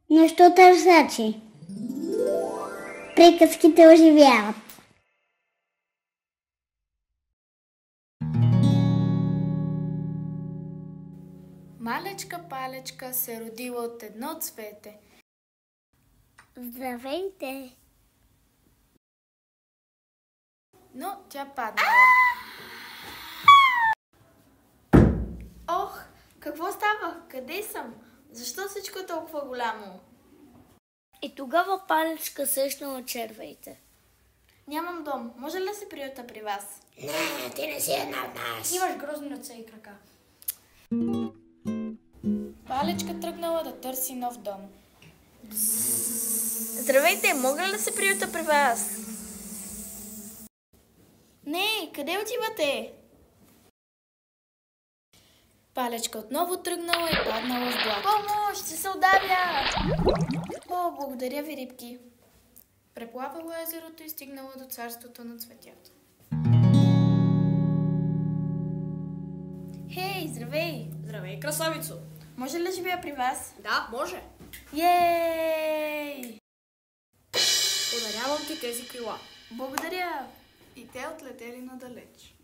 Нещо търсачи. Приказките оживяват. Малечка палечка се родила от едно цвете. Здравейте! Но тя паднала. Ох, какво става? Къде съм? Защо всичко е толкова голямо? И тогава палечка срещнала червеите. Нямам дом. Може ли да се приюта при вас? Не, ти не си една от нас. Имаш грозни ръце и крака. Палечка тръгнала да търси нов дом. Здравейте, мога ли да се приюта при вас? Не, къде отивате? Палечка отново тръгнала и паднала в блато. Помощ, ще се удавя! О, благодаря ви, рибки. Преплавала езерото и стигнала до царството на цветята. Хей, здравей! Здравей, красавицо. Може ли да живея при вас? Да, може. Ей! Подарявам ти тези крила. Благодаря! И те отлетели надалеч.